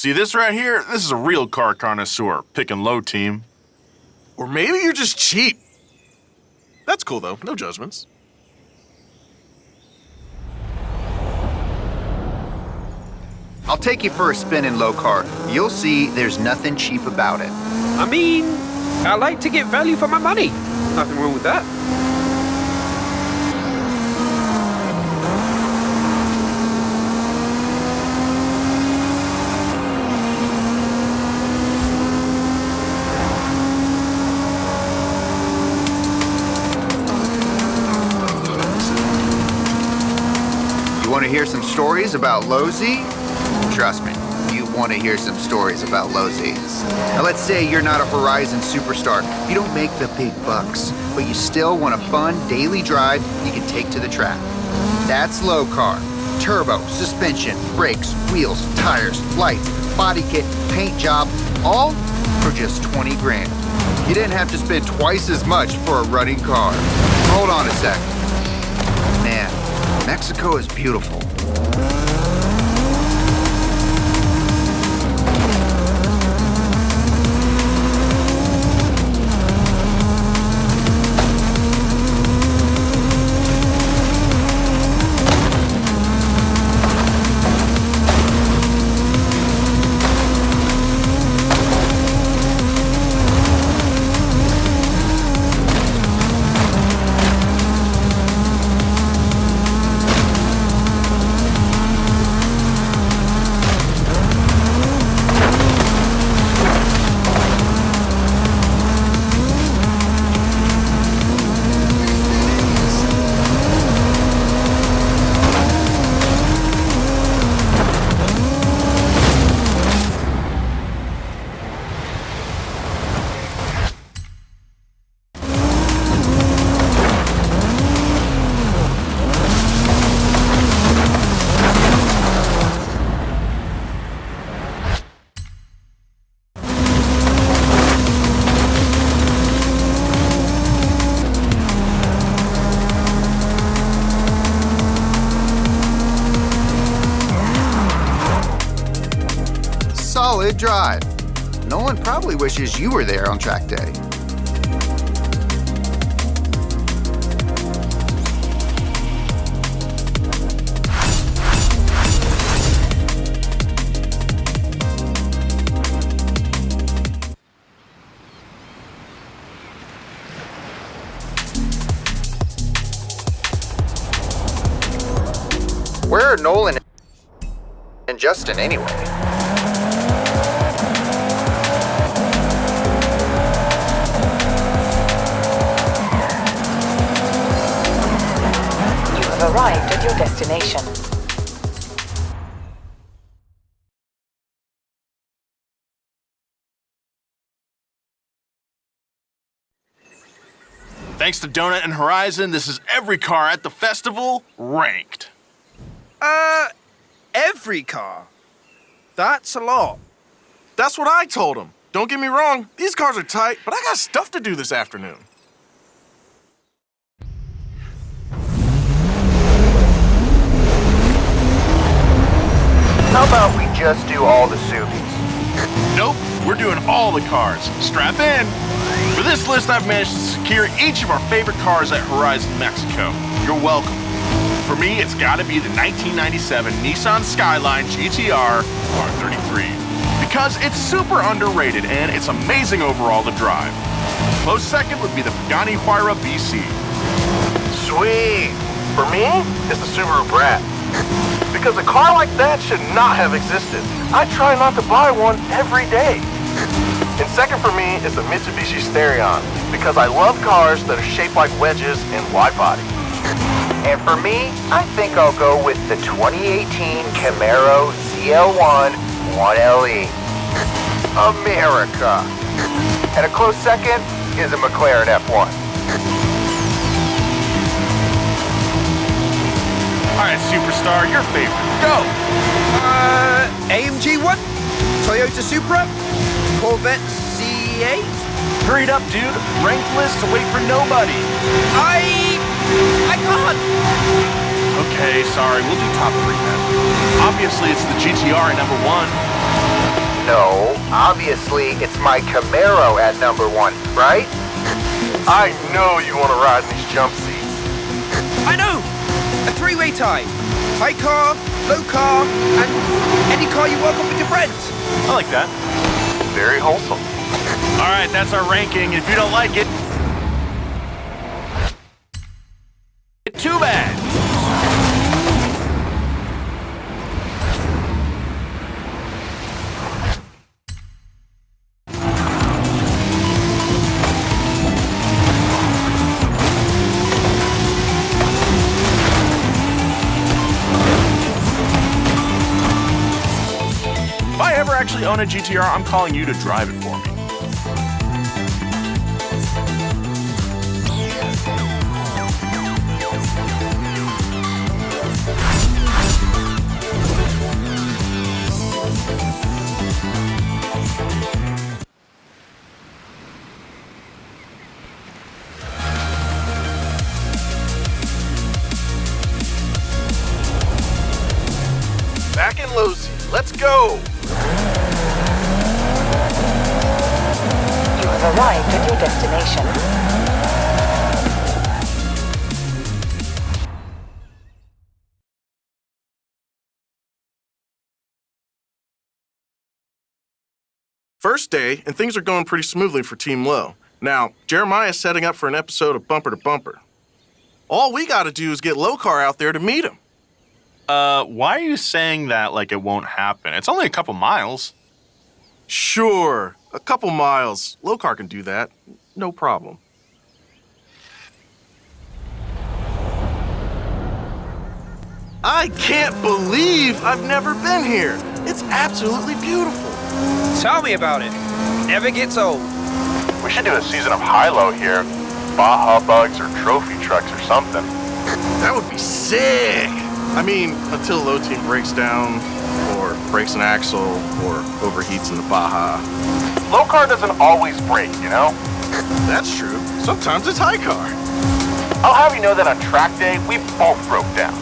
See this right here? This is a real car connoisseur, picking low team. Or maybe you're just cheap. That's cool, though. No judgments. I'll take you for a spin in low car. You'll see there's nothing cheap about it. I mean, I like to get value for my money. Nothing wrong with that. You want to hear some stories about low Z? Trust me, you want to hear some stories about low Z. Now let's say you're not a Horizon superstar. You don't make the big bucks, but you still want a fun daily drive you can take to the track. That's low car. Turbo, suspension, brakes, wheels, tires, lights, body kit, paint job, all for just 20 grand. You didn't have to spend twice as much for a running car. Hold on a sec. Man, Mexico is beautiful. Solid drive. Nolan probably wishes you were there on track day. Where are Nolan and Justin anyway? Arrived at your destination. Thanks to Donut and Horizon, this is every car at the festival ranked. Every car. That's a lot. That's what I told him. Don't get me wrong, these cars are tight, but I got stuff to do this afternoon. How about we just do all the Subies? Nope, we're doing all the cars. Strap in. For this list, I've managed to secure each of our favorite cars at Horizon Mexico. You're welcome. For me, it's gotta be the 1997 Nissan Skyline GTR R33. Because it's super underrated and it's amazing overall to drive. Close second would be the Pagani Huayra BC. Sweet. For me, it's the Subaru Brat. Because a car like that should not have existed. I try not to buy one every day. And second for me is the Mitsubishi Starion, because I love cars that are shaped like wedges and wide body. And for me, I think I'll go with the 2018 Camaro ZL1 1LE. America. And a close second is a McLaren F1. All right, Superstar, your favorite. Go! AMG 1, Toyota Supra, Corvette C8. Hurry it up, dude. Ranked lists wait for nobody. I can't. Okay, sorry. We'll do top three then. Obviously, it's the GTR at number one. No, obviously it's my Camaro at number 1, right? I know you want to ride in these jump seats. I know! A three-way tie. High car, low car, and any car you work on with your friends. I like that. Very wholesome. All right, that's our ranking. If you don't like it, too bad. If I ever actually own a GTR, I'm calling you to drive it for me. Back in Losey. Let's go. You have arrived at your destination. First day, and things are going pretty smoothly for Team Low. Now, Jeremiah's setting up for an episode of Bumper to Bumper. All we gotta do is get Low Car out there to meet him. Why are you saying that like it won't happen? It's only a couple miles. Sure, a couple miles. Low Car can do that. No problem. I can't believe I've never been here. It's absolutely beautiful. Tell me about it. Never gets old. We should do a season of HiLow here. Baja bugs or trophy trucks or something. That would be sick. I mean, until Low Team breaks down, or breaks an axle, or overheats in the Baja. Low Car doesn't always break, you know? That's true. Sometimes it's High Car. I'll have you know that on track day, we both broke down.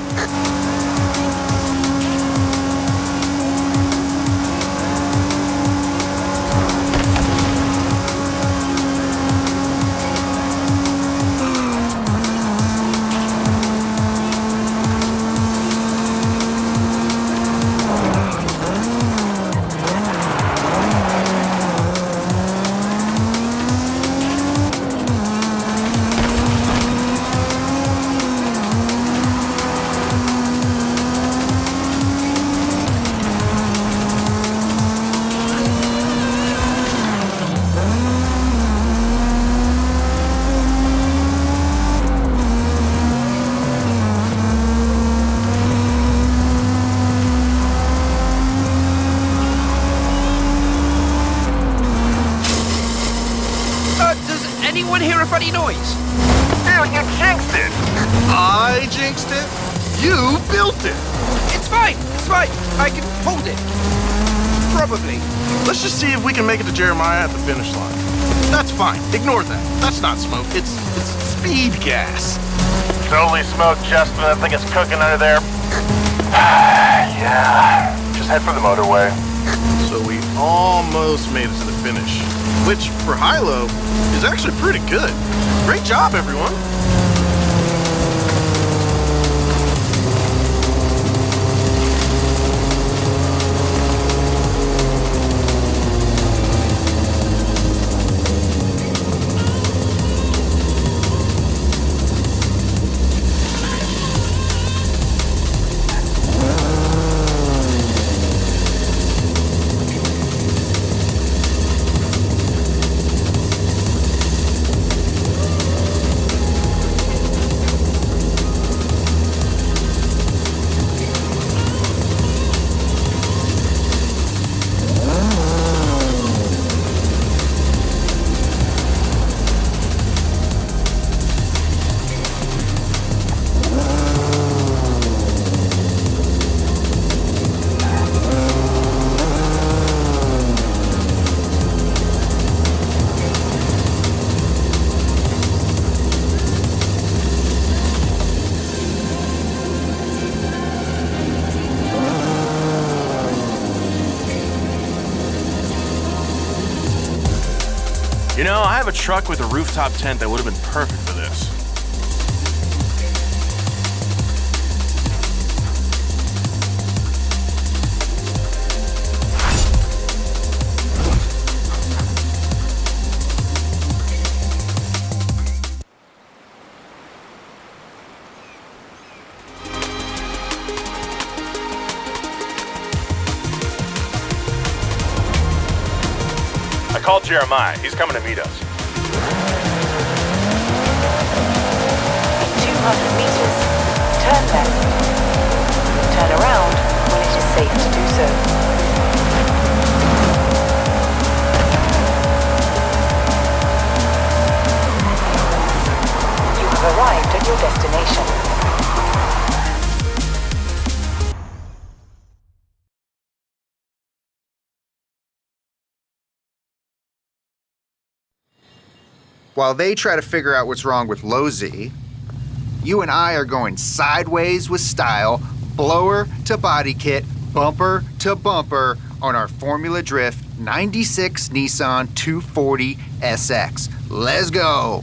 Anyone hear a funny noise? Dude, you jinxed it! I jinxed it? You built it! It's fine. It's fine. I can hold it. Probably. Let's just see if we can make it to Jeremiah at the finish line. That's fine. Ignore that. That's not smoke. It's speed gas. Totally smoke, Justin. I think it's cooking under there. Yeah. Just head for the motorway. So we almost made it to the finish, which for HiLow is actually pretty good. Great job, everyone. You know, I have a truck with a rooftop tent that would have been perfect for this. I called Jeremiah. He's coming to meet us. In 200 meters, turn left. Turn around when it is safe to do so. You have arrived at your destination. While they try to figure out what's wrong with Low Z, you and I are going sideways with style, blower to body kit, bumper to bumper on our Formula Drift 96 Nissan 240 SX. Let's go!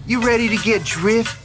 You ready to get drift?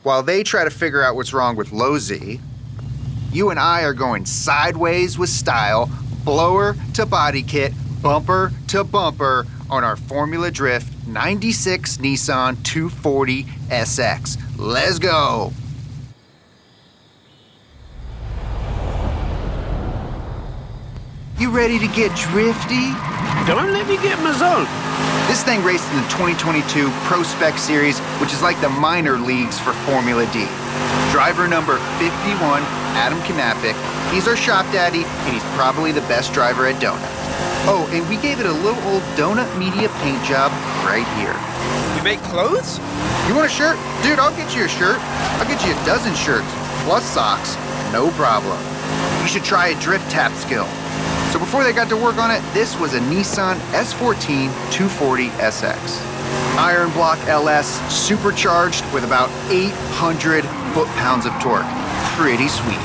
While they try to figure out what's wrong with Low Z, you and I are going sideways with style, blower to body kit, bumper to bumper on our Formula Drift 96 Nissan 240 SX. Let's go! You ready to get drifty? Don't let me get my zone. This thing raced in the 2022 Pro Spec Series, which is like the minor leagues for Formula D. Driver number 51, Adam Knapik. He's our shop daddy, and he's probably the best driver at Donut. Oh, and we gave it a little old Donut Media paint job right here. You make clothes? You want a shirt? Dude, I'll get you a shirt. I'll get you a dozen shirts, plus socks. No problem. You should try a drift tap skill. So before they got to work on it, this was a Nissan S14 240 SX. Iron block LS, supercharged with about 800 foot-pounds of torque. Pretty sweet.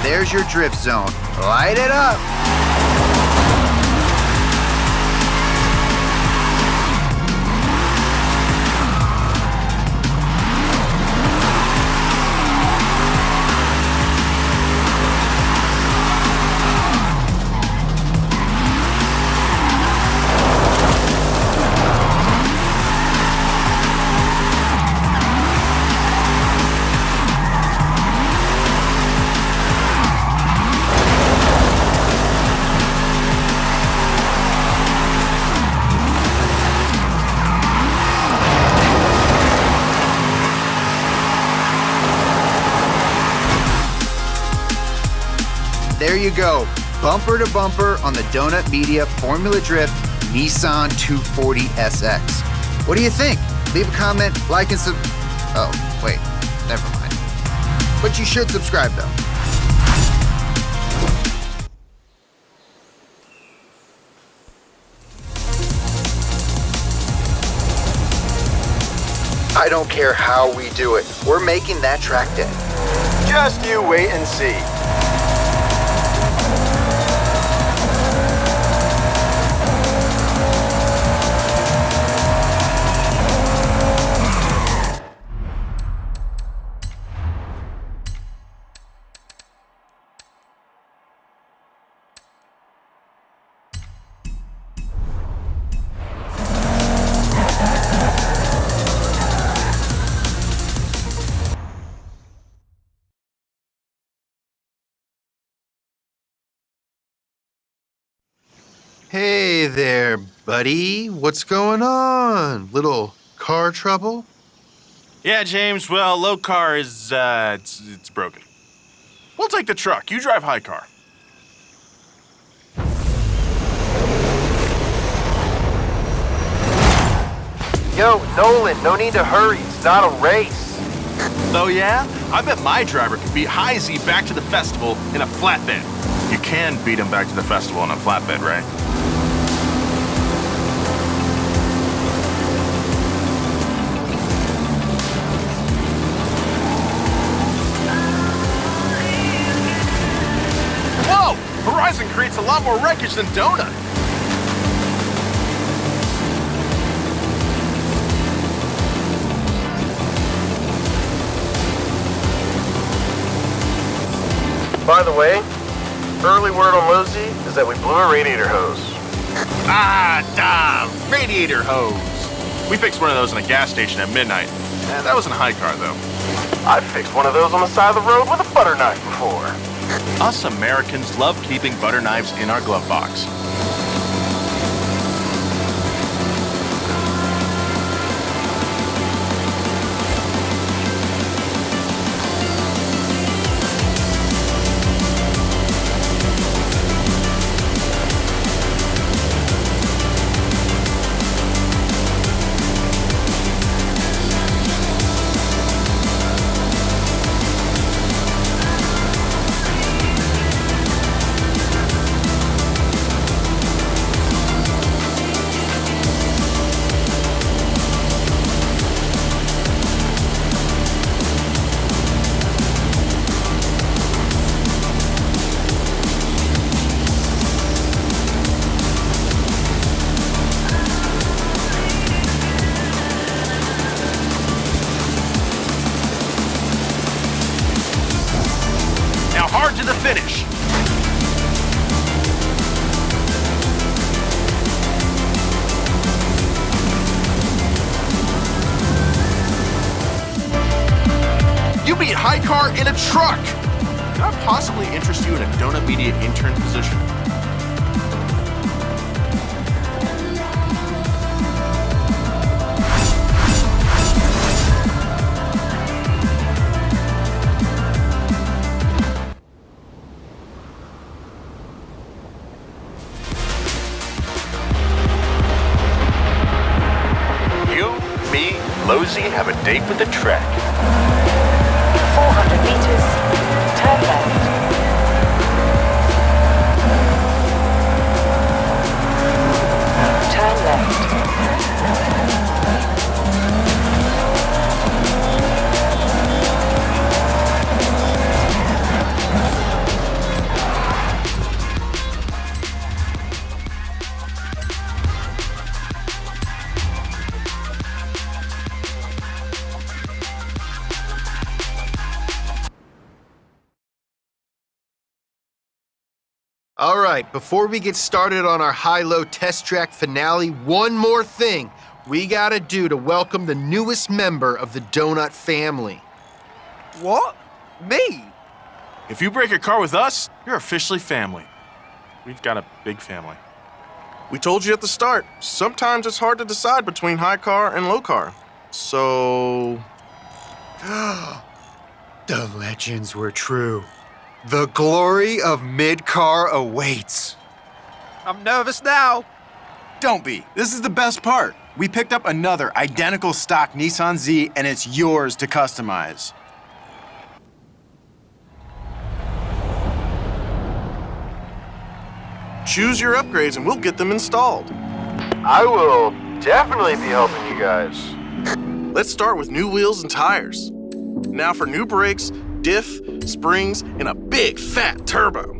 There's your drift zone. Light it up! there you go. Bumper to bumper on the Donut Media Formula Drift Nissan 240SX. What do you think? Leave a comment, like, and Oh, wait, never mind. But you should subscribe, though. I don't care how we do it. We're making that track day. Just you wait and see. Hey there, buddy. What's going on? Little car trouble? Yeah, James, well, low car is, it's broken. We'll take the truck. You drive high car. Yo, Nolan, no need to hurry. It's not a race. Oh, yeah? I bet my driver can beat High Z back to the festival in a flatbed. You can beat him back to the festival in a flatbed, right? Whoa! Horizon creates a lot more wreckage than Donut. By the way, early word on Low Z is that we blew a radiator hose. Radiator hose. We fixed one of those in a gas station at midnight. That wasn't a high car, though. I fixed one of those on the side of the road with a butter knife before. Us Americans love keeping butter knives in our glove box. Hard to the finish. You beat high car in a truck. Could I possibly interest you in a Donut Media intern position? Low Z have a date with the track. 400 meters. Turn left. Turn left. All right, before we get started on our HiLow test track finale, one more thing we gotta do to welcome the newest member of the Donut family. What? Me? If you break a car with us, you're officially family. We've got a big family. We told you at the start, sometimes it's hard to decide between high car and low car. So... The legends were true. The glory of mid-car awaits. I'm nervous now. Don't be. This is the best part. We picked up another identical stock Nissan Z, and it's yours to customize. Choose your upgrades and we'll get them installed. I will definitely be helping you guys. Let's start with new wheels and tires. Now for new brakes, diff, springs, and a big fat turbo.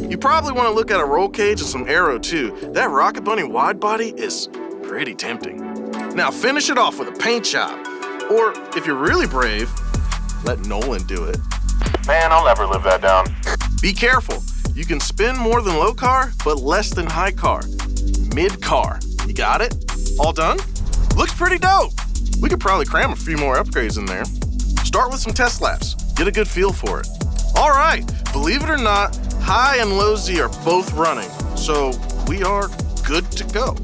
You probably want to look at a roll cage and some aero too. That Rocket Bunny wide body is pretty tempting. Now finish it off with a paint job. Or if you're really brave, let Nolan do it. Man, I'll never live that down. Be careful. You can spin more than low car, but less than high car. Mid car. You got it? All done? Looks pretty dope. We could probably cram a few more upgrades in there. Start with some test laps. Get a good feel for it. All right, believe it or not, high and low Z are both running, so we are good to go.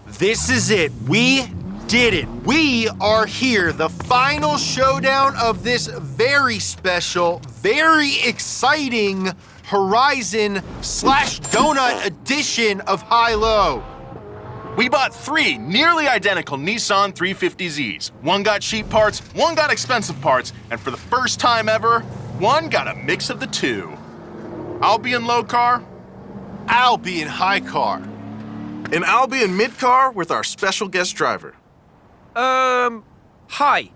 This is it. We did it. We are here. The final showdown of this very special, very exciting Horizon/Donut edition of HiLow. We bought 3 nearly identical Nissan 350Zs. One got cheap parts, one got expensive parts, and for the first time ever, one got a mix of the two. I'll be in low car. I'll be in high car. And I'll be in mid-car with our special guest driver. Hi.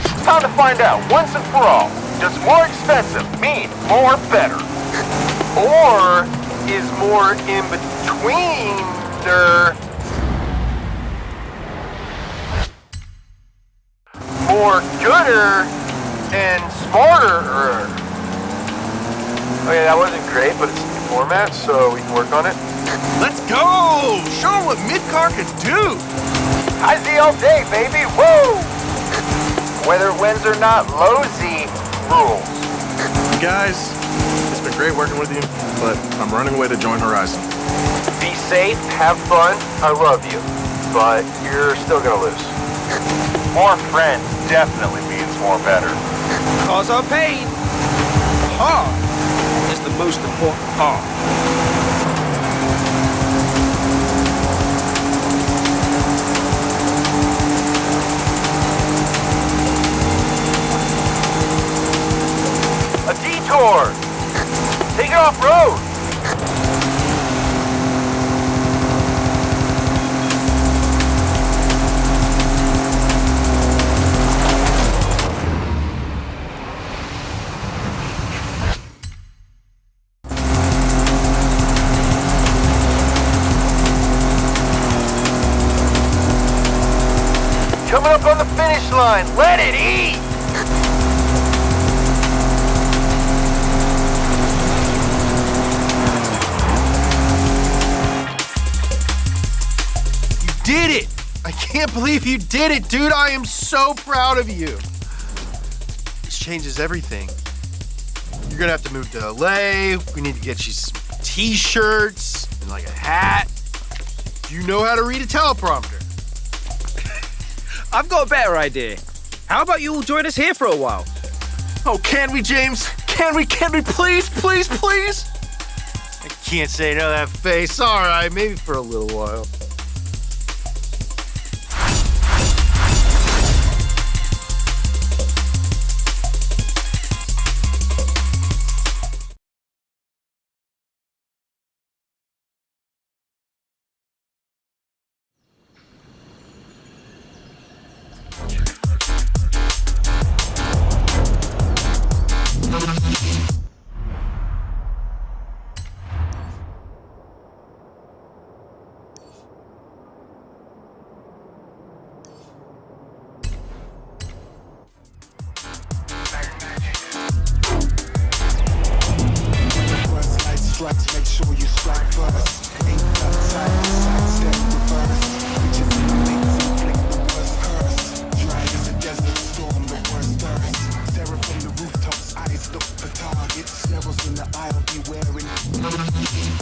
It's time to find out once and for all. Does more expensive mean more better? Or is more in between more gooder and smarter? Okay, that wasn't great, but it's new format, so we can work on it. Let's go! Show 'em what mid-car can do! High Z all day, baby, woo! Whether it wins or not, low Z rules. Guys, it's been great working with you, but I'm running away to join Horizon. Be safe, have fun, I love you, but you're still gonna lose. More friends definitely means more better. Cars are pain. Car is the most important part. A detour! Take it off-road! Coming up on the finish line, let it eat! Did it! I can't believe you did it, dude. I am so proud of you. This changes everything. You're gonna have to move to LA. We need to get you some t-shirts and like a hat. Do you know how to read a teleprompter? I've got a better idea. How about you all join us here for a while? Oh, can we, James? Can we please, please, please? I can't say no to that face. All right, maybe for a little while. Make sure you strike first. Ain't got time to sidestep reverse. Bitches in the mix inflict the worst curse. Dry as a desert storm, the worst thirst. Stare from the rooftops, eyes look for targets. Devils in the aisle, be wearing.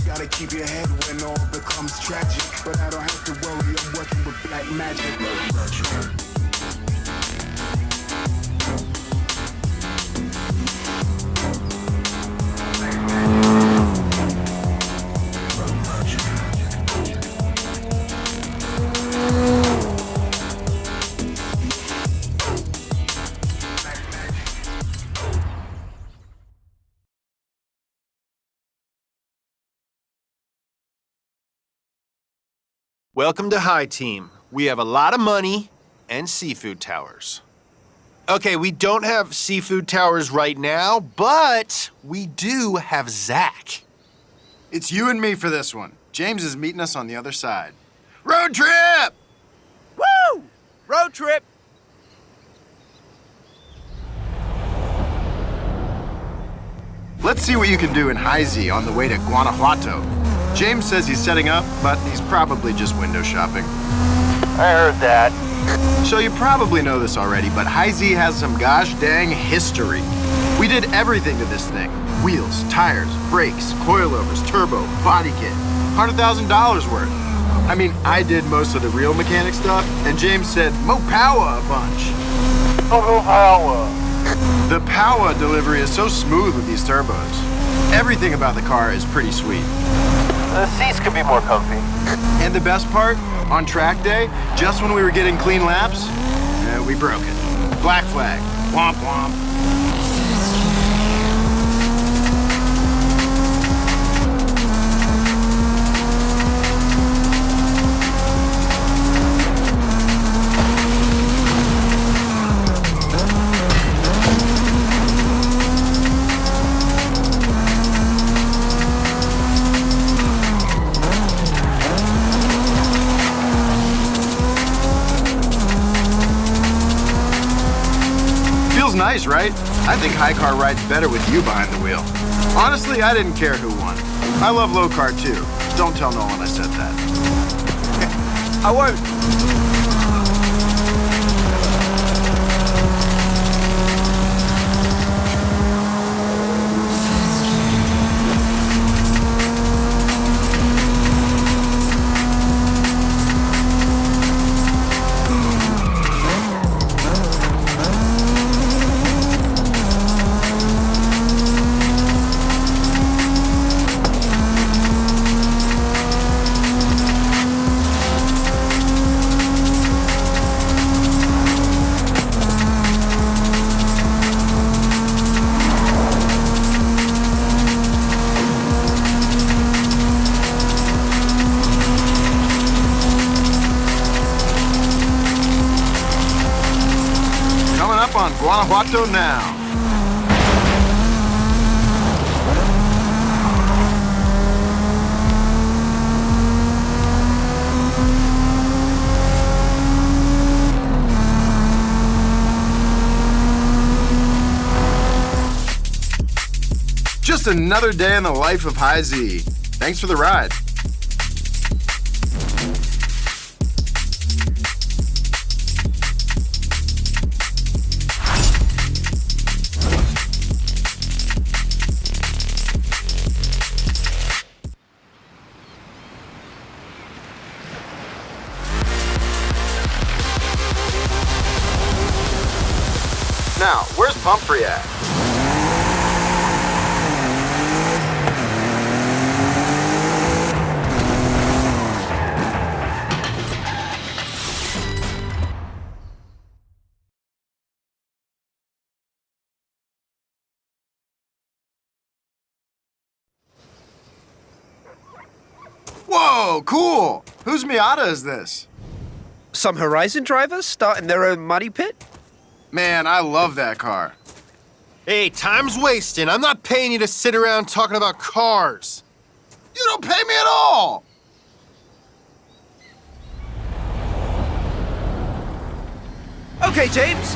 Gotta keep your head when all becomes tragic. But I don't have to worry, I'm working with black magic. Welcome to High Team. We have a lot of money and seafood towers. Okay, we don't have seafood towers right now, but we do have Zach. It's you and me for this one. James is meeting us on the other side. Road trip! Woo! Road trip! Let's see what you can do in High Z on the way to Guanajuato. James says he's setting up, but he's probably just window shopping. I heard that. So you probably know this already, but High Z has some gosh dang history. We did everything to this thing. Wheels, tires, brakes, coilovers, turbo, body kit. $100,000 worth. I mean, I did most of the real mechanic stuff, and James said, "Mo power a bunch." Oh, power. The power delivery is so smooth with these turbos. Everything about the car is pretty sweet. The seats could be more comfy. And the best part, on track day, just when we were getting clean laps, we broke it. Black flag. Womp womp. Feels nice, right? I think high car rides better with you behind the wheel. Honestly, I didn't care who won. I love low car too. Don't tell Nolan I said that. I won't. On Guanajuato now. Just another day in the life of High Z. Thanks for the ride. Now, where's Pumphrey at? Whoa, cool! Whose Miata is this? Some Horizon drivers starting their own muddy pit? Man, I love that car. Hey, time's wasting. I'm not paying you to sit around talking about cars. You don't pay me at all! Okay, James.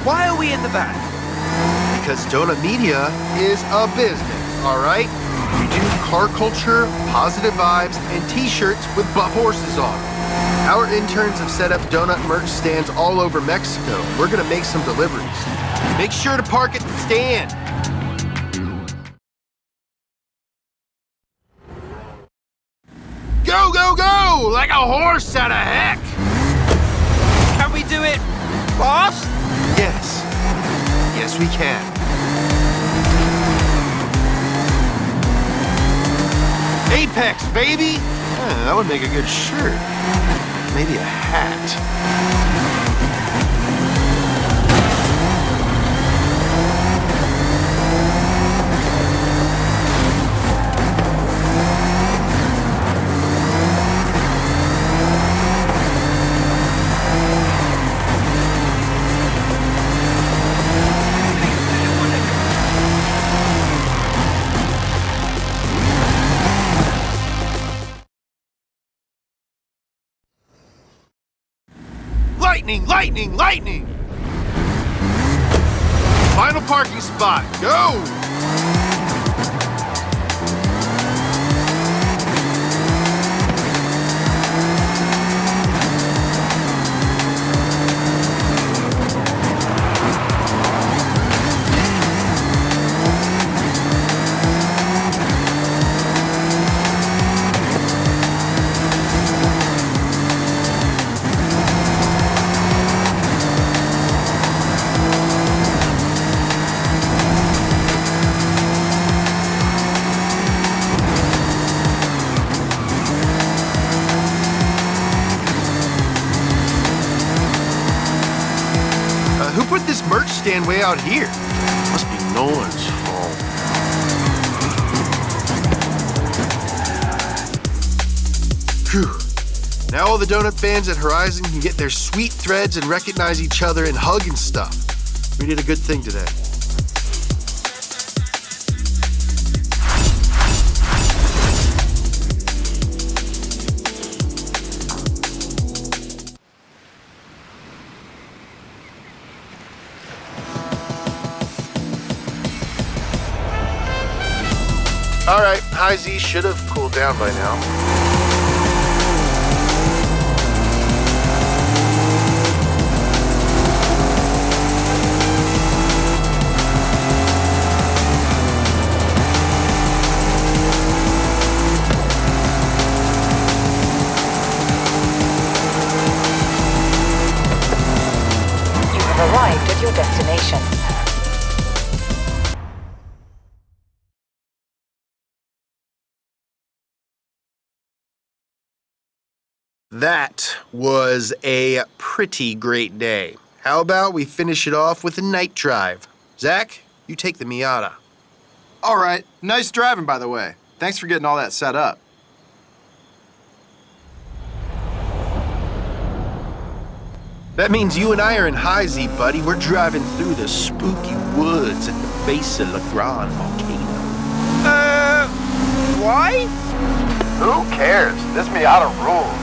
Why are we in the van? Because Donut Media is a business, all right? We do car culture, positive vibes, and t-shirts with buff horses on them. Our interns have set up donut merch stands all over Mexico. We're gonna make some deliveries. Make sure to park at the stand. Go, go, go! Like a horse out of heck! Can we do it fast? Yes. Yes, we can. Apex, baby! That would make a good shirt. Maybe a hat. Lightning, lightning, lightning! Final parking spot, go! stand way out here. Must be Nolan's fault. Phew. Now all the donut fans at Horizon can get their sweet threads and recognize each other and hug and stuff. We did a good thing today. All right, High Z should have cooled down by now. You have arrived at your destination. That was a pretty great day. How about we finish it off with a night drive? Zach, you take the Miata. All right, nice driving, by the way. Thanks for getting all that set up. That means you and I are in High Z, buddy. We're driving through the spooky woods at the base of La Grande volcano. Why? Who cares? This Miata rules.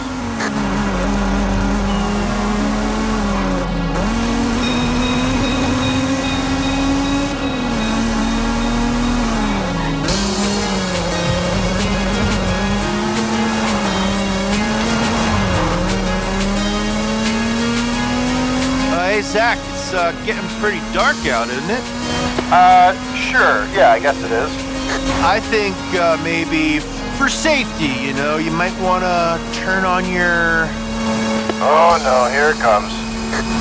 Hey, Zach, it's getting pretty dark out, isn't it? Sure. Yeah, I guess it is. I think maybe for safety, you know, you might want to turn on your... Oh no, here it comes.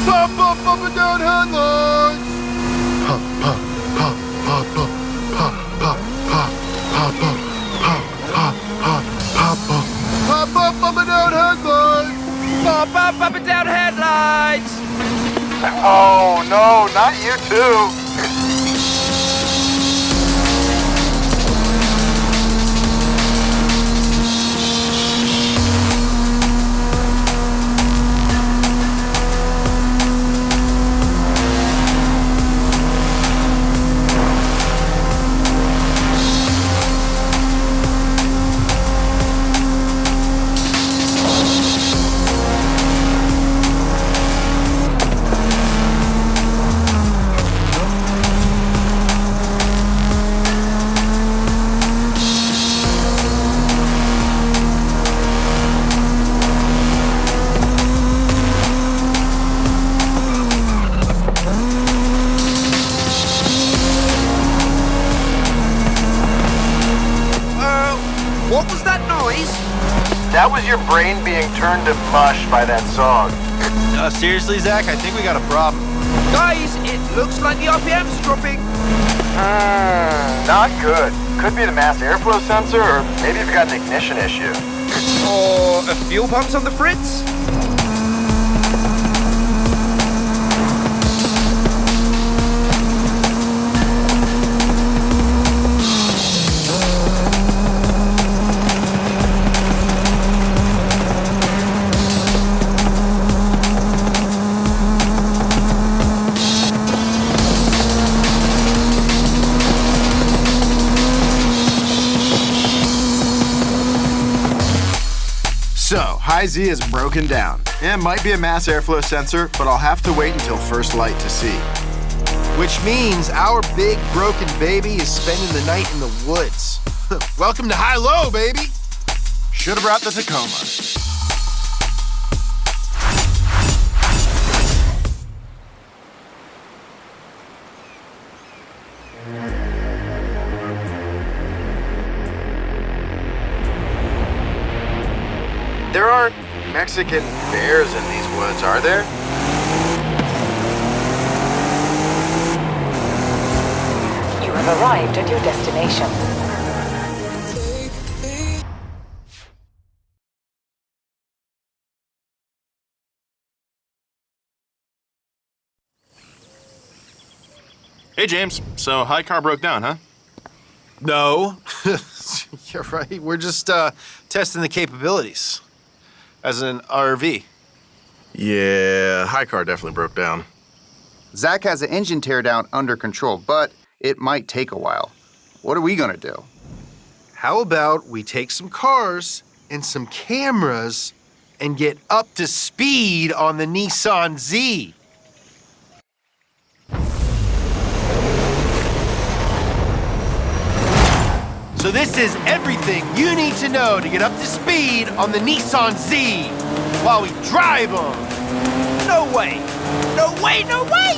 Pop and down headlights! Pop, pop, pop, pop, pop, pop, pop, pop, pop, pop, pop, pop, pop, pop, pop, pop and down headlights! Pop up and down headlights! Oh no, not you too. What was that noise? That was your brain being turned to mush by that song. Seriously, Zach, I think we got a problem. Guys, it looks like the RPM's dropping. Not good. Could be the mass airflow sensor, or maybe you've got an ignition issue. Or a fuel pump's on the fritz? So, High Z is broken down. It might be a mass airflow sensor, but I'll have to wait until first light to see. Which means our big broken baby is spending the night in the woods. Welcome to HiLow, baby! Should have brought the Tacoma. There aren't Mexican bears in these woods, are there? You have arrived at your destination. Hey, James. So, HiCar broke down, huh? No. You're right. We're just testing the capabilities as an RV. Yeah, HiCar definitely broke down. Zach has the engine teardown under control, but it might take a while. What are we gonna do? How about we take some cars and some cameras and get up to speed on the Nissan Z? So this is everything you need to know to get up to speed on the Nissan Z while we drive them. No way! No way, no way!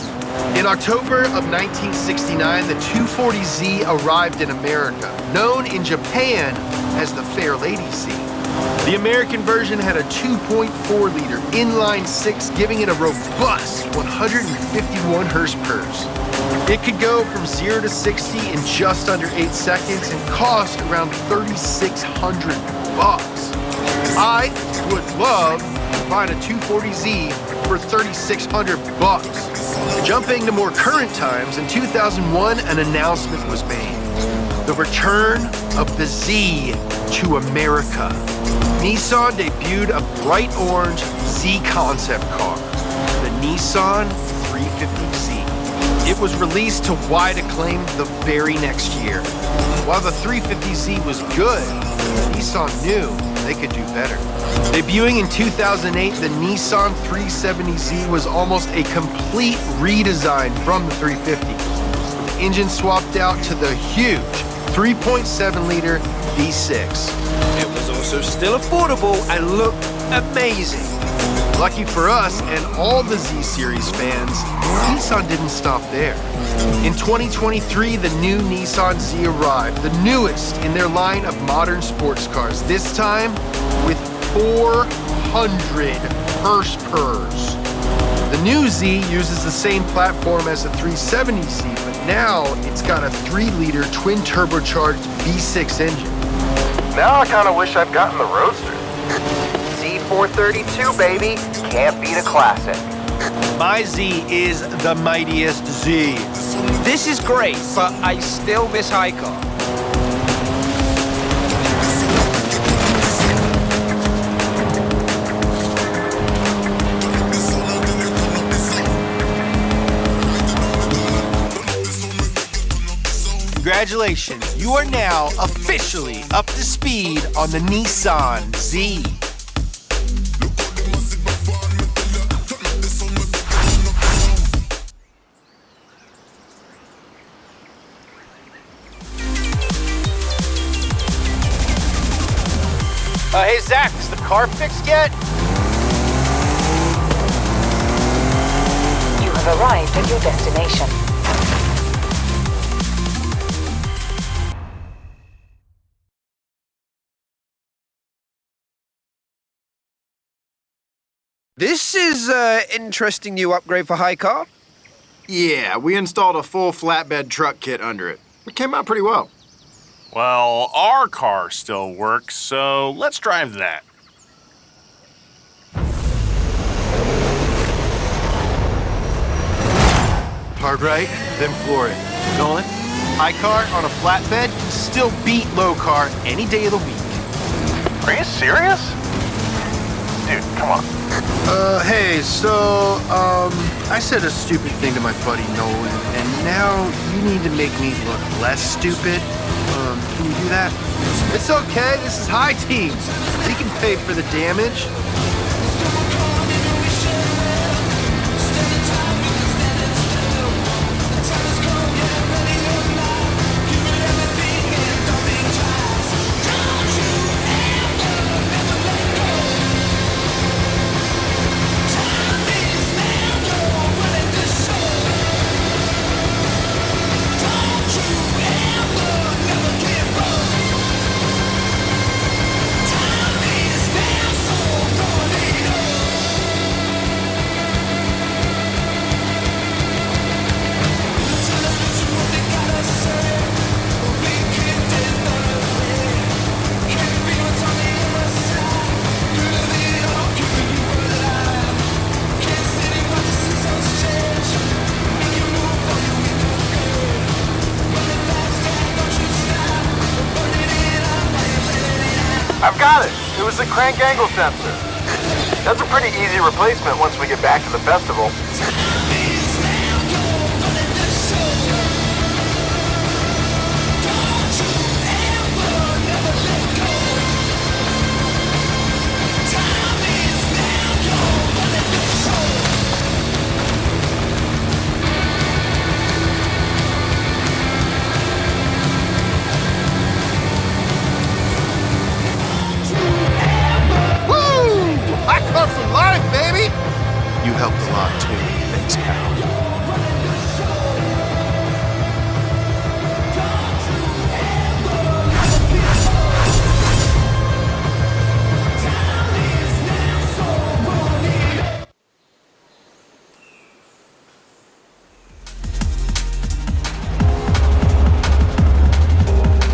In October of 1969, the 240Z arrived in America, known in Japan as the Fair Lady Z. The American version had a 2.4-liter inline-six, giving it a robust 151 horsepower. It could go from 0 to 60 in just under 8 seconds and cost around $3,600. I would love to find a 240Z for $3,600. Jumping to more current times, in 2001, an announcement was made. The return of the Z to America. Nissan debuted a bright orange Z concept car, the Nissan 350Z. It was released to wide acclaim the very next year. While the 350Z was good, Nissan knew they could do better. Debuting in 2008, the Nissan 370Z was almost a complete redesign from the 350. The engine swapped out to the huge 3.7-liter V6. It was also still affordable and looked amazing. Lucky for us and all the Z-Series fans, Nissan didn't stop there. In 2023, the new Nissan Z arrived, the newest in their line of modern sports cars, this time with 400 horsepower. The new Z uses the same platform as the 370Z, but now it's got a 3-liter twin-turbocharged V6 engine. Now I kind of wish I'd gotten the Roadster. Z432, baby. Can't beat a classic. My Z is the mightiest Z. This is great, but I still miss HiCar. Congratulations, you are now officially up to speed on the Nissan Z. Hey Zach, is the car fixed yet? You have arrived at your destination. This is an interesting new upgrade for HiCar. Yeah, we installed a full flatbed truck kit under it. It came out pretty well. Well, our car still works, so let's drive that. Hard right, then floor it. Nolan, high car on a flatbed can still beat low car any day of the week. Are you serious? Dude, come on. Hey, so, I said a stupid thing to my buddy Nolan, and now you need to make me look less stupid. Can you do that? It's okay, this is High Team. We can pay for the damage. I've got it. It was the crank angle sensor. That's a pretty easy replacement once we get back to the festival. Car for life, baby! You helped a lot, too. Thanks, pal.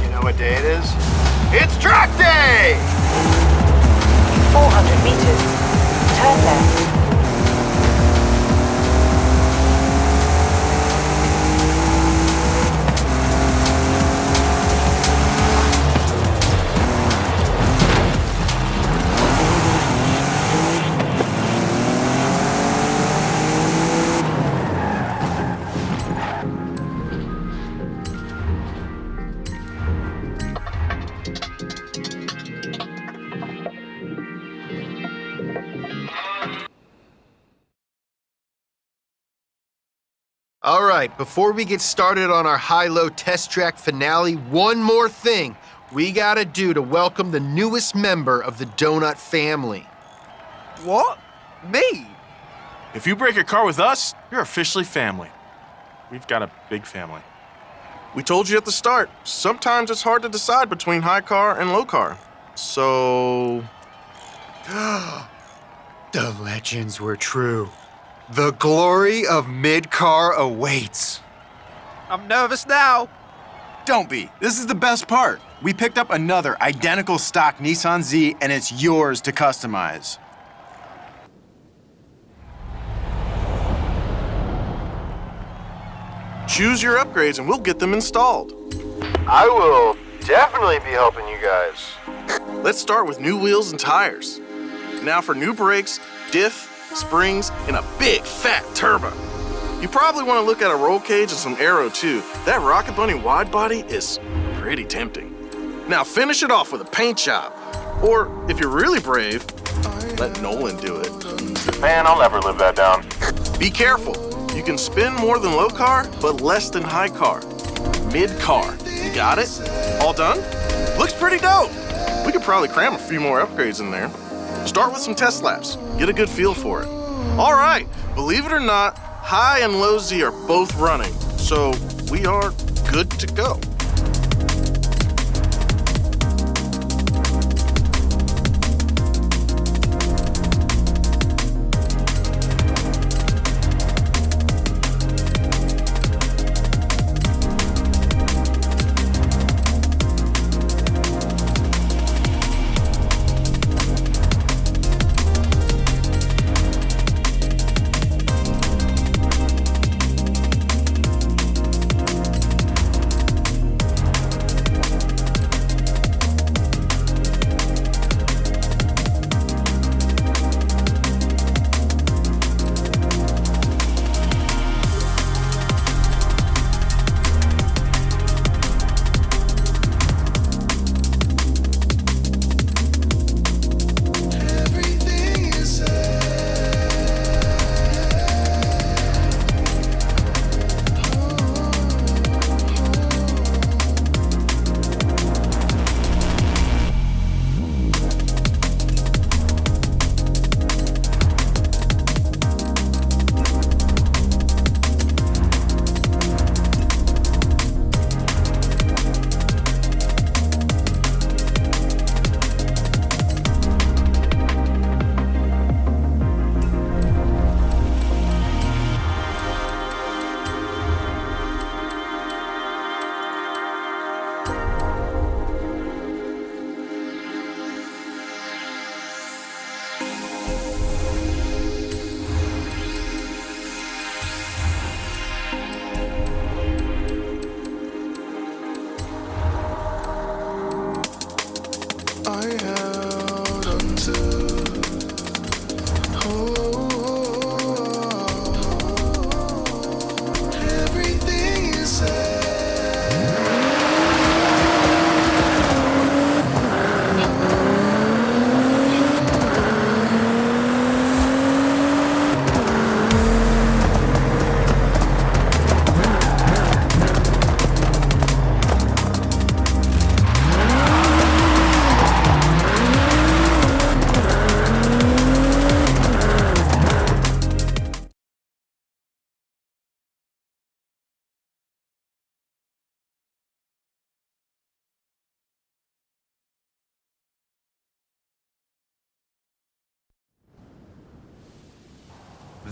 You know what day it is? It's track day! 400 meters. Turn left. All right, before we get started on our HiLow test track finale, one more thing we gotta do to welcome the newest member of the Donut family. What? Me? If you break a car with us, you're officially family. We've got a big family. We told you at the start, sometimes it's hard to decide between high car and low car. So... The legends were true. The glory of mid-car awaits. I'm nervous now. Don't be. This is the best part. We picked up another identical stock Nissan Z, and it's yours to customize. choose your upgrades and we'll get them installed. I will definitely be helping you guys. Let's start with new wheels and tires. Now for new brakes, diff, springs, and a big fat turbo. You probably want to look at a roll cage and some aero too. That Rocket Bunny wide body is pretty tempting. Now finish it off with a paint job. Or if you're really brave, let Nolan do it. Man, I'll never live that down. Be careful. You can spin more than low car, but less than high car. Mid car. You got it? All done? Looks pretty dope. We could probably cram a few more upgrades in there. Start with some test laps. Get a good feel for it. All right, believe it or not, high and low Z are both running, so we are good to go.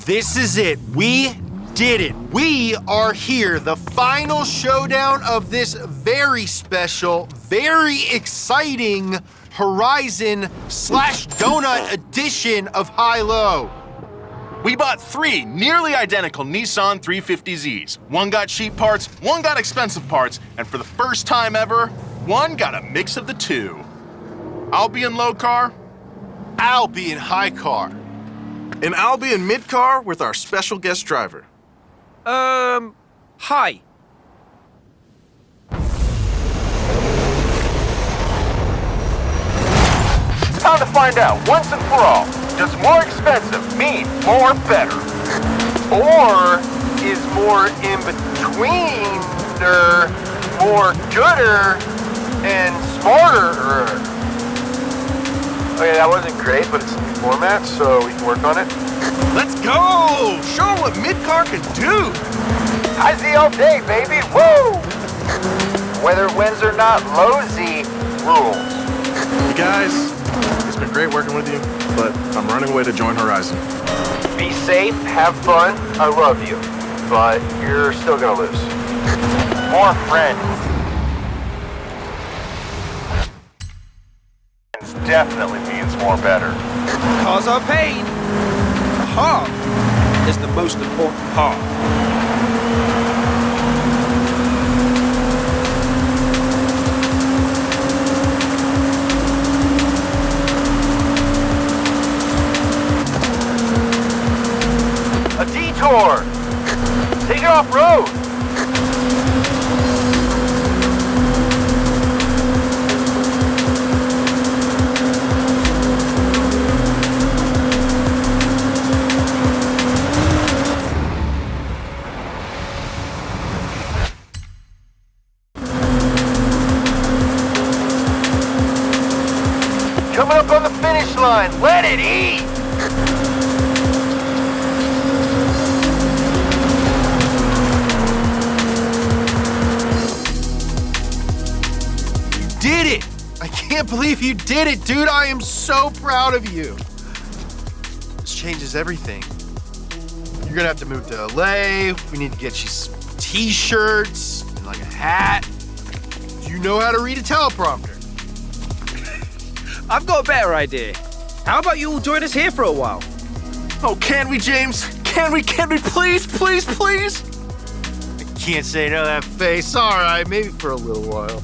This is it. We did it. We are here. The final showdown of this very special, very exciting Horizon/Donut edition of HiLow. We bought 3 nearly identical Nissan 350Zs. One got cheap parts, one got expensive parts, and for the first time ever, one got a mix of the two. I'll be in low car. I'll be in high car. And I'll be in mid-car with our special guest driver. Hi. Time to find out once and for all. Does more expensive mean more better? Or is more in between-er more gooder and smarter? Okay, that wasn't great, but it's in the format, so we can work on it. Let's go! Show 'em what mid-car can do! High Z all day, baby, woo! Whether it wins or not, low Z rules. You guys, it's been great working with you, but I'm running away to join Horizon. Be safe, have fun, I love you, but you're still gonna lose. More friends. Definitely means more better. Cars are pain. The heart is the most important part. A detour! Take it off-road! Coming up on the finish line, let it eat! Did it! I can't believe you did it, dude. I am so proud of you. This changes everything. You're gonna have to move to LA. We need to get you some t-shirts and like a hat. Do you know how to read a teleprompter? I've got a better idea. How about you all join us here for a while? Oh, can we, James? Can we, please, please, please? I can't say no to that face. All right, maybe for a little while.